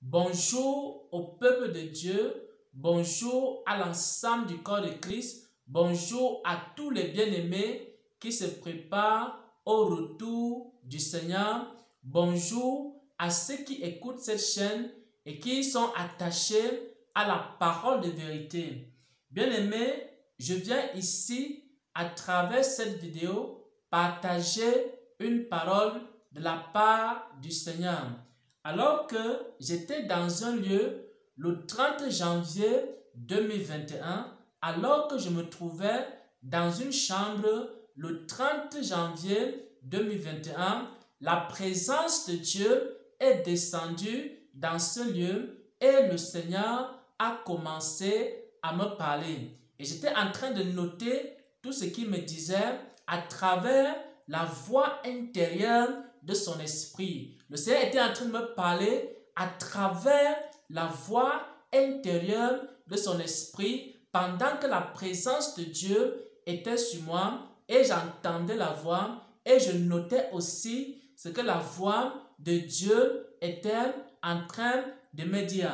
Bonjour au peuple de Dieu, bonjour à l'ensemble du corps de Christ, bonjour à tous les bien-aimés qui se préparent au retour du Seigneur, bonjour à ceux qui écoutent cette chaîne et qui sont attachés à la parole de vérité. Bien-aimés, je viens ici à travers cette vidéo partager une parole de la part du Seigneur. Alors que j'étais dans un lieu le 30 janvier 2021, alors que je me trouvais dans une chambre le 30 janvier 2021, la présence de Dieu est descendue dans ce lieu et le Seigneur a commencé à me parler. Et j'étais en train de noter tout ce qu'il me disait à travers la voix intérieure de son esprit. Le Seigneur était en train de me parler à travers la voix intérieure de son esprit pendant que la présence de Dieu était sur moi et j'entendais la voix et je notais aussi ce que la voix de Dieu était en train de me dire.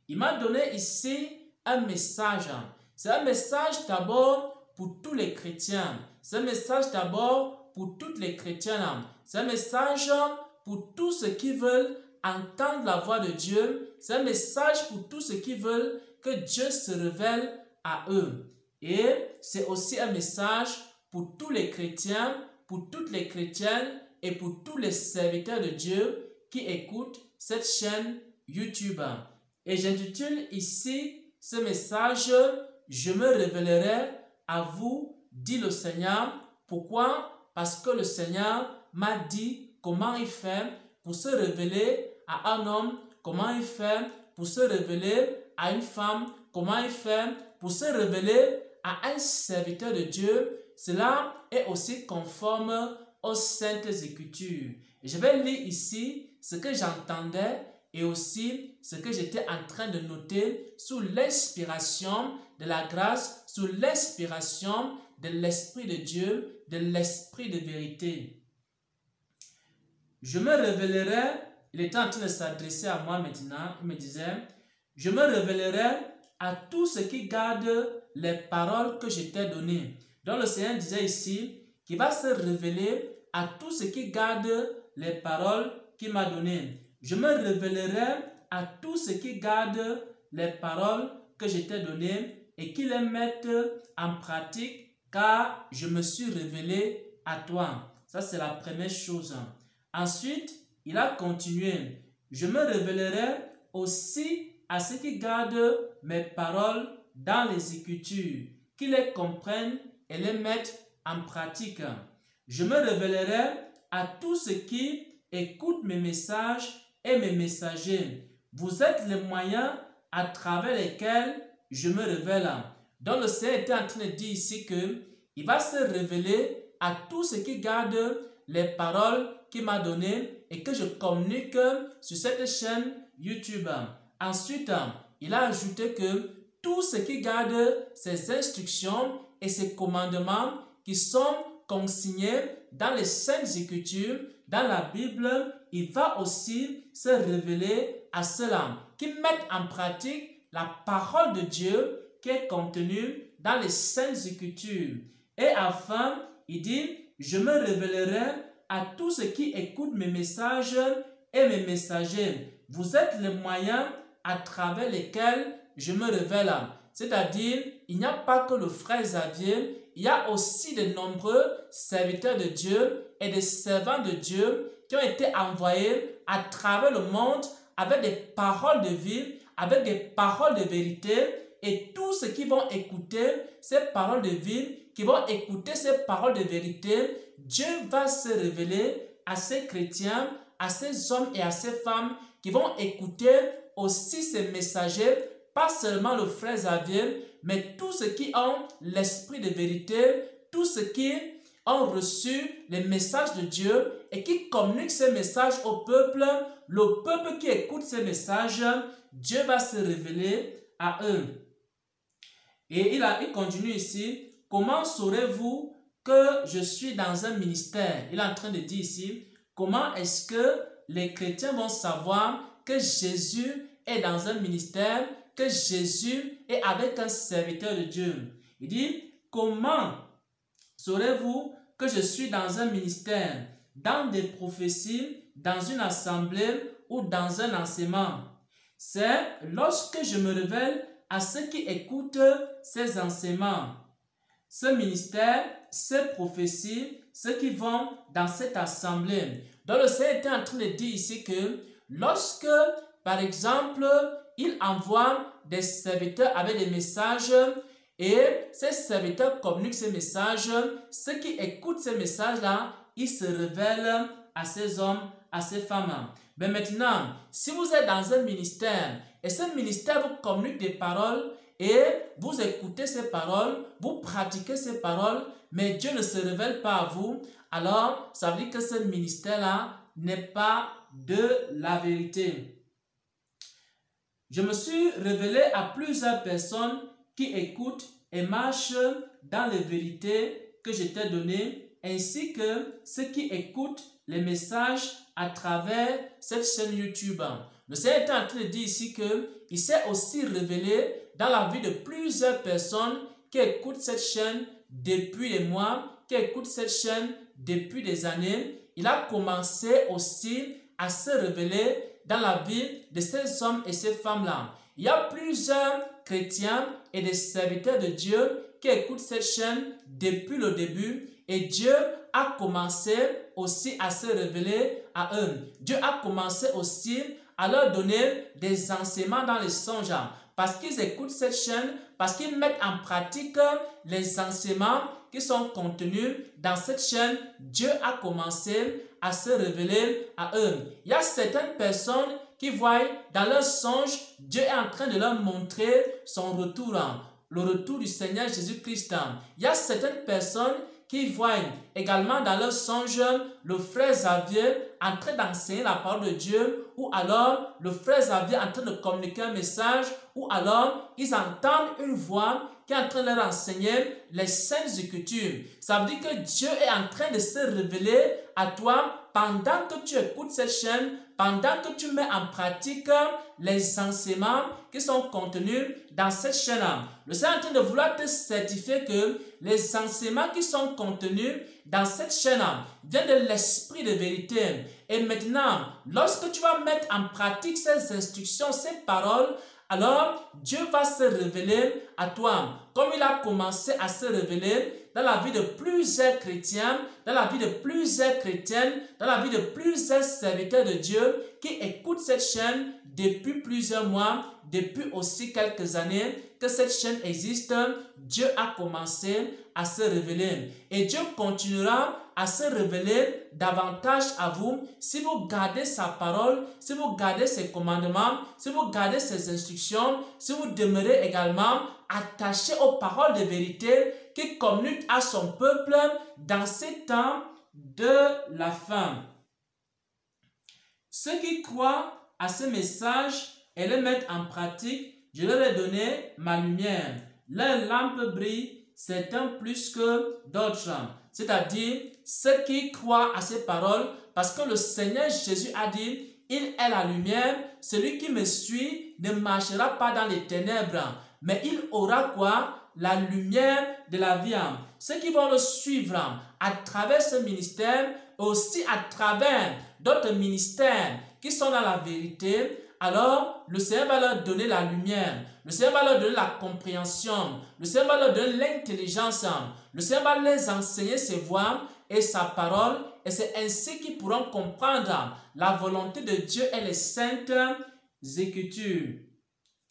Il m'a donné ici un message. C'est un message d'abord pour tous les chrétiens. C'est un message d'abord pour toutes les chrétiennes. C'est un message pour tous ceux qui veulent entendre la voix de Dieu. C'est un message pour tous ceux qui veulent que Dieu se révèle à eux. Et c'est aussi un message pour tous les chrétiens, pour toutes les chrétiennes et pour tous les serviteurs de Dieu qui écoutent cette chaîne YouTube. Et j'intitule ici ce message « Je me révélerai à vous, dit le Seigneur ». Pourquoi? Parce que le Seigneur m'a dit comment il fait pour se révéler à un homme, comment il fait pour se révéler à une femme, comment il fait pour se révéler à un serviteur de Dieu. Cela est aussi conforme aux Saintes Écritures. Et je vais lire ici ce que j'entendais et aussi ce que j'étais en train de noter sous l'inspiration de la grâce, sous l'inspiration de l'Esprit de Dieu, de l'Esprit de vérité. Je me révélerai, il était en train de s'adresser à moi maintenant, il me disait, je me révélerai à tous ceux qui gardent les paroles que je t'ai données. Donc le Seigneur disait ici qu'il va se révéler à tous ceux qui gardent les paroles qu'il m'a données. Je me révélerai à tous ceux qui gardent les paroles que je t'ai données et qui les mettent en pratique car je me suis révélé à toi. Ça, c'est la première chose. Ensuite, il a continué. Je me révélerai aussi à ceux qui gardent mes paroles dans les Écritures, qui les comprennent et les mettent en pratique. Je me révélerai à tous ceux qui écoutent mes messages et mes messagers. Vous êtes les moyens à travers lesquels je me révèle. Donc le Seigneur était en train de dire ici qu'il va se révéler à tous ceux qui gardent les paroles qu'il m'a données et que je communique sur cette chaîne YouTube. Ensuite, il a ajouté que tous ceux qui gardent ces instructions et ces commandements qui sont consignés dans les Saintes Écritures, dans la Bible, il va aussi se révéler à ceux-là qui mettent en pratique la parole de Dieu qui est contenue dans les Saintes Écritures. Et enfin, il dit, je me révélerai à tous ceux qui écoutent mes messages et mes messagers. Vous êtes les moyens à travers lesquels je me révèle. C'est-à-dire, il n'y a pas que le frère Xavier, il y a aussi de nombreux serviteurs de Dieu et des servants de Dieu qui ont été envoyés à travers le monde avec des paroles de vie, avec des paroles de vérité. Et tous ceux qui vont écouter ces paroles de vie, qui vont écouter ces paroles de vérité, Dieu va se révéler à ces chrétiens, à ces hommes et à ces femmes qui vont écouter aussi ces messagers, pas seulement le frère Xavier, mais tous ceux qui ont l'esprit de vérité, tous ceux qui ont reçu les messages de Dieu et qui communiquent ces messages au peuple. Le peuple qui écoute ces messages, Dieu va se révéler à eux. Et il continue ici, comment saurez-vous que je suis dans un ministère? Il est en train de dire ici, comment est-ce que les chrétiens vont savoir que Jésus est dans un ministère, que Jésus est avec un serviteur de Dieu. Il dit, comment saurez-vous que je suis dans un ministère, dans des prophéties, dans une assemblée ou dans un enseignement? C'est lorsque je me révèle à ceux qui écoutent ces enseignements, ce ministère, ces prophéties, ceux qui vont dans cette assemblée. Donc le Seigneur était en train de dire ici que lorsque, par exemple, il envoie des serviteurs avec des messages et ces serviteurs communiquent ces messages, ceux qui écoutent ces messages-là, ils se révèlent à ces hommes, à ces femmes. Mais maintenant, si vous êtes dans un ministère et ce ministère vous communique des paroles et vous écoutez ces paroles, vous pratiquez ces paroles, mais Dieu ne se révèle pas à vous, alors ça veut dire que ce ministère-là n'est pas de la vérité. Je me suis révélé à plusieurs personnes qui écoutent et marchent dans les vérités que je t'ai données, ainsi que ceux qui écoutent les messages à travers cette chaîne YouTube. Le Seigneur est en train de dire ici qu'il s'est aussi révélé dans la vie de plusieurs personnes qui écoutent cette chaîne depuis des mois, qui écoutent cette chaîne depuis des années. Il a commencé aussi à se révéler dans la vie de ces hommes et ces femmes-là. Il y a plusieurs chrétiens et des serviteurs de Dieu qui écoutent cette chaîne depuis le début et Dieu a commencé aussi à se révéler à eux. Dieu a commencé aussi à leur donner des enseignements dans les songes parce qu'ils écoutent cette chaîne, parce qu'ils mettent en pratique les enseignements qui sont contenus dans cette chaîne. Dieu a commencé à se révéler à eux. Il y a certaines personnes qui voient dans leurs songes, Dieu est en train de leur montrer son retour, le retour du Seigneur Jésus-Christ. Il y a certaines personnes qui voient également dans leurs songes le frère Xavier en train d'enseigner la parole de Dieu, ou alors le frère Xavier en train de communiquer un message, ou alors ils entendent une voix qui est en train de leur enseigner les saintes écritures. Ça veut dire que Dieu est en train de se révéler à toi pendant que tu écoutes cette chaîne, pendant que tu mets en pratique les enseignements qui sont contenus dans cette chaîne. Le Seigneur est en train de vouloir te certifier que les enseignements qui sont contenus dans cette chaîne viennent de l'esprit de vérité. Et maintenant, lorsque tu vas mettre en pratique ces instructions, ces paroles, alors Dieu va se révéler à toi, comme il a commencé à se révéler dans la vie de plusieurs chrétiens, dans la vie de plusieurs chrétiennes, dans la vie de plusieurs serviteurs de Dieu qui écoutent cette chaîne depuis plusieurs mois, depuis aussi quelques années que cette chaîne existe. Dieu a commencé à se révéler et Dieu continuera à se révéler davantage à vous si vous gardez sa parole, si vous gardez ses commandements, si vous gardez ses instructions, si vous demeurez également attachés aux paroles de vérité qui communiquent à son peuple dans ces temps de la fin. Ceux qui croient à ce message et le mettent en pratique, je leur ai donné ma lumière. Leur lampe brille, certains plus que d'autres. C'est-à-dire ceux qui croient à ces paroles, parce que le Seigneur Jésus a dit, il est la lumière, celui qui me suit ne marchera pas dans les ténèbres, mais il aura quoi? La lumière de la vie. Ceux qui vont le suivre à travers ce ministère, aussi à travers d'autres ministères qui sont dans la vérité, alors le Seigneur va leur donner la lumière, le Seigneur va leur donner la compréhension, le Seigneur va leur donner l'intelligence, le Seigneur va les enseigner ses voies et sa parole, et c'est ainsi qu'ils pourront comprendre la volonté de Dieu et les saintes écritures.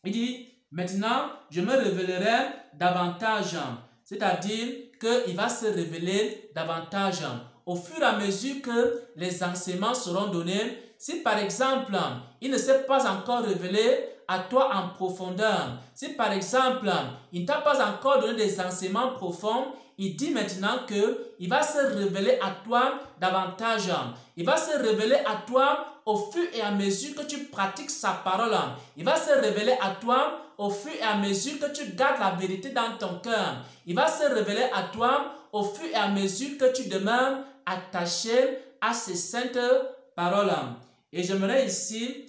Il dit, maintenant, je me révélerai davantage, c'est-à-dire qu'il va se révéler davantage. Au fur et à mesure que les enseignements seront donnés, si par exemple, il ne s'est pas encore révélé à toi en profondeur, si par exemple, il ne t'a pas encore donné des enseignements profonds, il dit maintenant qu'il va se révéler à toi davantage. Il va se révéler à toi au fur et à mesure que tu pratiques sa parole. Il va se révéler à toi au fur et à mesure que tu gardes la vérité dans ton cœur. Il va se révéler à toi au fur et à mesure que tu demeures attaché à ces saintes paroles. Et j'aimerais ici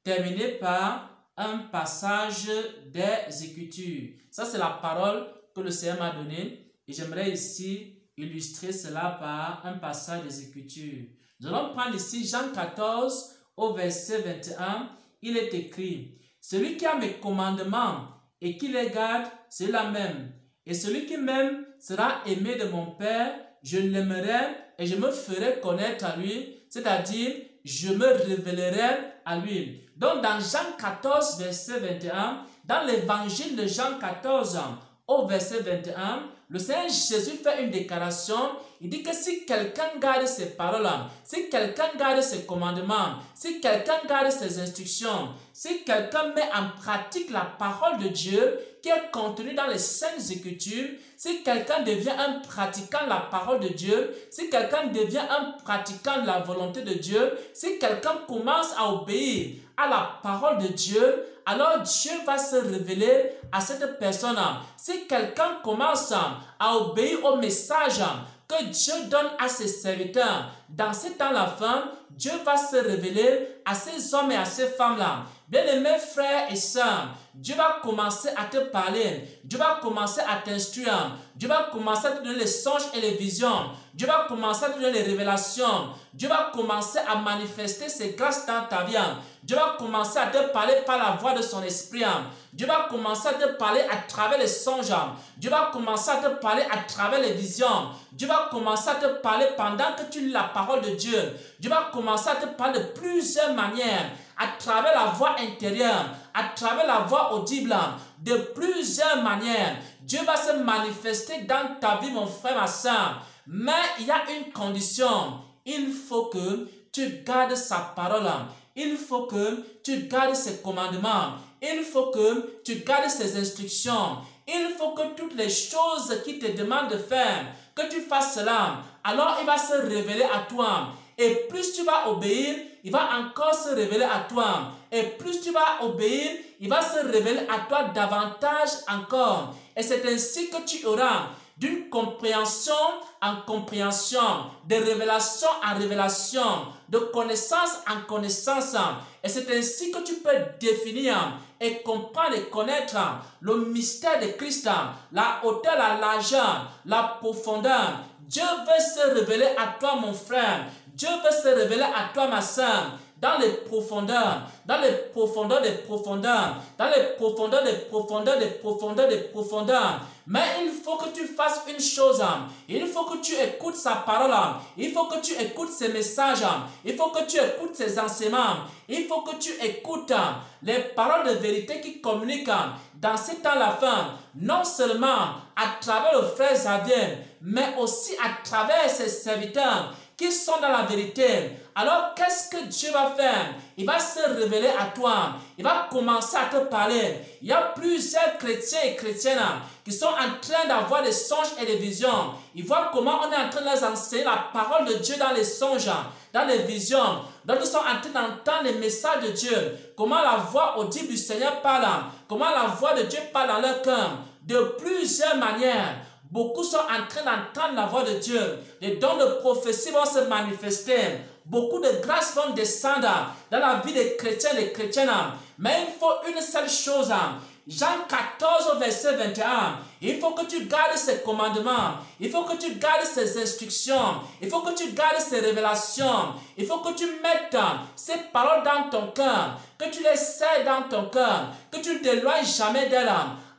terminer par un passage des Écritures. Ça, c'est la parole que le Seigneur m'a donnée. Et j'aimerais ici illustrer cela par un passage des Écritures. Nous allons prendre ici Jean 14 au verset 21. Il est écrit: celui qui a mes commandements et qui les garde, c'est la même. Et celui qui m'aime sera aimé de mon Père. Je l'aimerai et je me ferai connaître à lui, c'est-à-dire je me révélerai à lui. Donc dans Jean 14 verset 21, dans l'évangile de Jean 14 au verset 21, le Seigneur Jésus fait une déclaration. Il dit que si quelqu'un garde ses paroles, si quelqu'un garde ses commandements, si quelqu'un garde ses instructions, si quelqu'un met en pratique la parole de Dieu qui est contenue dans les Saintes Écritures, si quelqu'un devient un pratiquant de la parole de Dieu, si quelqu'un devient un pratiquant de la volonté de Dieu, si quelqu'un commence à obéir à la parole de Dieu, alors Dieu va se révéler à cette personne. Si quelqu'un commence à obéir au message que Dieu donne à ses serviteurs, dans ce temps la fin, Dieu va se révéler à ces hommes et à ces femmes-là. Bien-aimés frères et sœurs, Dieu va commencer à te parler, Dieu va commencer à t'instruire, Dieu va commencer à te donner les songes et les visions, Dieu va commencer à te donner les révélations, Dieu va commencer à manifester ses grâces dans ta vie, Dieu va commencer à te parler par la voix de son esprit, Dieu va commencer à te parler à travers les songes, Dieu va commencer à te parler à travers les visions, Dieu va commencer à te parler pendant que tu lis la parole de Dieu, Dieu va commencer à te parler de plusieurs manières, à travers la voix intérieure, à travers la voix audible, de plusieurs manières. Dieu va se manifester dans ta vie, mon frère, ma soeur. Mais il y a une condition. Il faut que tu gardes sa parole. Il faut que tu gardes ses commandements. Il faut que tu gardes ses instructions. Il faut que toutes les choses qu'il te demande de faire, que tu fasses cela. Alors il va se révéler à toi. Et plus tu vas obéir, il va encore se révéler à toi. Et plus tu vas obéir, il va se révéler à toi davantage encore. Et c'est ainsi que tu auras d'une compréhension en compréhension, de révélation en révélation, de connaissance en connaissance. Et c'est ainsi que tu peux définir et comprendre et connaître le mystère de Christ, la hauteur, la largeur, la profondeur. Dieu veut se révéler à toi, mon frère. Dieu veut se révéler à toi, ma soeur, dans les profondeurs, dans les profondeurs des profondeurs, dans les profondeurs des profondeurs des profondeurs des profondeurs. Mais il faut que tu fasses une chose. Il faut que tu écoutes sa parole. Il faut que tu écoutes ses messages. Il faut que tu écoutes ses enseignements. Il faut que tu écoutes les paroles de vérité qui communiquent dans ce temps la fin. Non seulement à travers le frère Xavier, mais aussi à travers ses serviteurs qui sont dans la vérité. Alors qu'est-ce que Dieu va faire? Il va se révéler à toi. Il va commencer à te parler. Il y a plusieurs chrétiens et chrétiennes qui sont en train d'avoir des songes et des visions. Ils voient comment on est en train de leur enseigner la parole de Dieu dans les songes, dans les visions. Donc ils sont en train d'entendre les messages de Dieu. Comment la voix audible du Seigneur parle. Comment la voix de Dieu parle dans leur cœur. De plusieurs manières. Beaucoup sont en train d'entendre la voix de Dieu. Les dons de prophétie vont se manifester. Beaucoup de grâces vont descendre dans la vie des chrétiens et des chrétiennes. Mais il faut une seule chose. Jean 14, verset 21. Il faut que tu gardes ses commandements. Il faut que tu gardes ses instructions. Il faut que tu gardes ses révélations. Il faut que tu mettes ces paroles dans ton cœur. Que tu les serres dans ton cœur. Que tu ne t'éloignes jamais d'elles.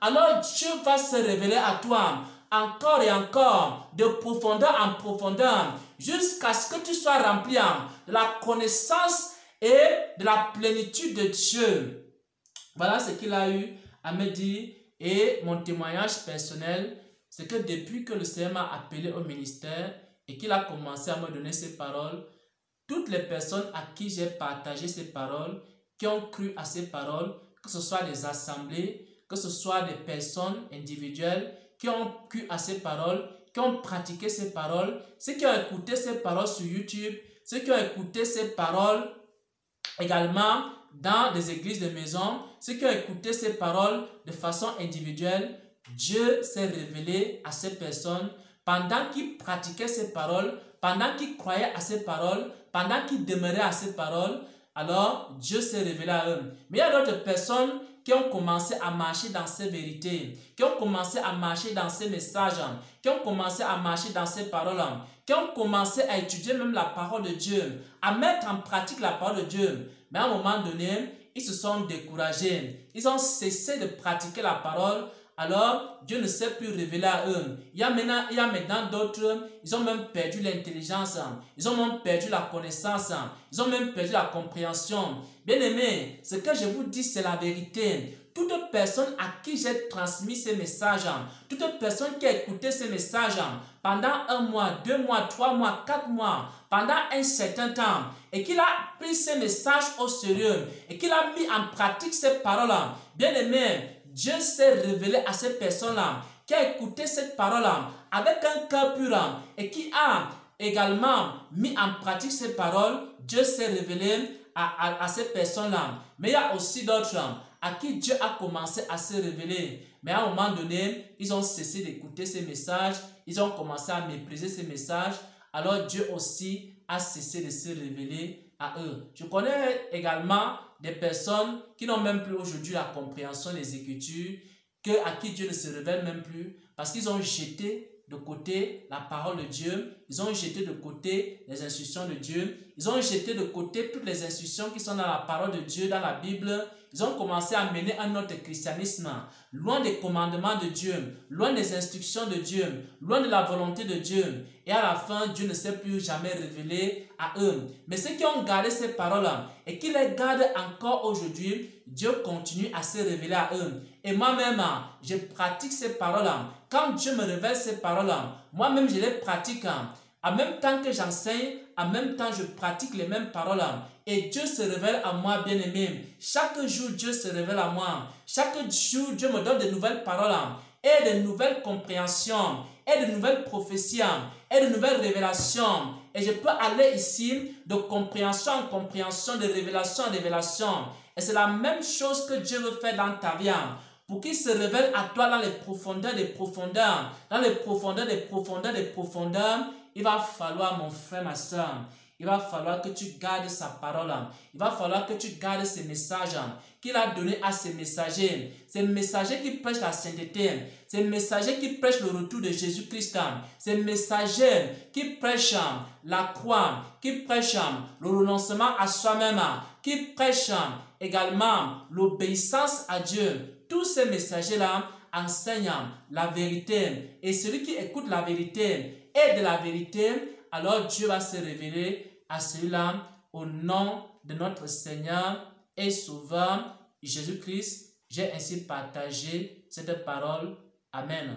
Alors Dieu va se révéler à toi. Encore et encore, de profondeur en profondeur, jusqu'à ce que tu sois rempli de la connaissance et de la plénitude de Dieu. Voilà ce qu'il a eu à me dire. Et mon témoignage personnel, c'est que depuis que le Seigneur m'a appelé au ministère et qu'il a commencé à me donner ces paroles, toutes les personnes à qui j'ai partagé ces paroles, qui ont cru à ces paroles, que ce soit des assemblées, que ce soit des personnes individuelles, qui ont cru à ces paroles, qui ont pratiqué ces paroles, ceux qui ont écouté ces paroles sur YouTube, ceux qui ont écouté ces paroles également dans des églises de maison, ceux qui ont écouté ces paroles de façon individuelle, Dieu s'est révélé à ces personnes pendant qu'ils pratiquaient ces paroles, pendant qu'ils croyaient à ces paroles, pendant qu'ils demeuraient à ces paroles. alors Dieu s'est révélé à eux. Mais il y a d'autres personnes qui ont commencé à marcher dans ces vérités, qui ont commencé à marcher dans ces messages, qui ont commencé à marcher dans ces paroles, qui ont commencé à étudier même la parole de Dieu, à mettre en pratique la parole de Dieu. Mais à un moment donné, ils se sont découragés. Ils ont cessé de pratiquer la parole. Alors, Dieu ne s'est plus révélé à eux. Il y a maintenant d'autres, ils ont même perdu l'intelligence. Ils ont même perdu la connaissance. Ils ont même perdu la compréhension. Bien-aimés, ce que je vous dis, c'est la vérité. Toute personne à qui j'ai transmis ces messages, toute personne qui a écouté ces messages pendant 1 mois, 2 mois, 3 mois, 4 mois, pendant un certain temps, et qu'il a pris ces messages au sérieux, et qu'il a mis en pratique ces paroles, bien-aimés, Dieu s'est révélé à ces personnes-là, qui a écouté cette parole-là avec un cœur pur et qui a également mis en pratique ces paroles. Dieu s'est révélé à ces personnes-là. Mais il y a aussi d'autres à qui Dieu a commencé à se révéler. Mais à un moment donné, ils ont cessé d'écouter ces messages. Ils ont commencé à mépriser ces messages. Alors Dieu aussi a cessé de se révéler à eux. Je connais également des personnes qui n'ont même plus aujourd'hui la compréhension des Écritures, à qui Dieu ne se révèle même plus, parce qu'ils ont jeté de côté la parole de Dieu, ils ont jeté de côté les instructions de Dieu, ils ont jeté de côté toutes les instructions qui sont dans la parole de Dieu, dans la Bible. Ils ont commencé à mener un autre christianisme, loin des commandements de Dieu, loin des instructions de Dieu, loin de la volonté de Dieu. Et à la fin, Dieu ne s'est plus jamais révélé à eux. Mais ceux qui ont gardé ces paroles et qui les gardent encore aujourd'hui, Dieu continue à se révéler à eux. Et moi-même, je pratique ces paroles. Quand Dieu me révèle ces paroles, moi-même, je les pratique. En même temps que j'enseigne, en même temps, je pratique les mêmes paroles. Et Dieu se révèle à moi, bien-aimé. Chaque jour, Dieu se révèle à moi. Chaque jour, Dieu me donne de nouvelles paroles et de nouvelles compréhensions et de nouvelles prophéties et de nouvelles révélations. Et je peux aller ici de compréhension en compréhension, de révélation en révélation. Et c'est la même chose que Dieu veut faire dans ta vie. Pour qu'il se révèle à toi dans les profondeurs des profondeurs, dans les profondeurs des profondeurs des profondeurs, il va falloir, mon frère, ma soeur, il va falloir que tu gardes sa parole. Il va falloir que tu gardes ses messages qu'il a donnés à ses messagers. Ces messagers qui prêchent la sainteté. Ces messagers qui prêchent le retour de Jésus-Christ. Ces messagers qui prêchent la croix, qui prêchent le renoncement à soi-même, qui prêchent également l'obéissance à Dieu. Tous ces messagers-là enseignent la vérité. Et celui qui écoute la vérité et de la vérité, alors Dieu va se révéler à celui-là au nom de notre Seigneur et Sauveur Jésus-Christ. J'ai ainsi partagé cette parole. Amen.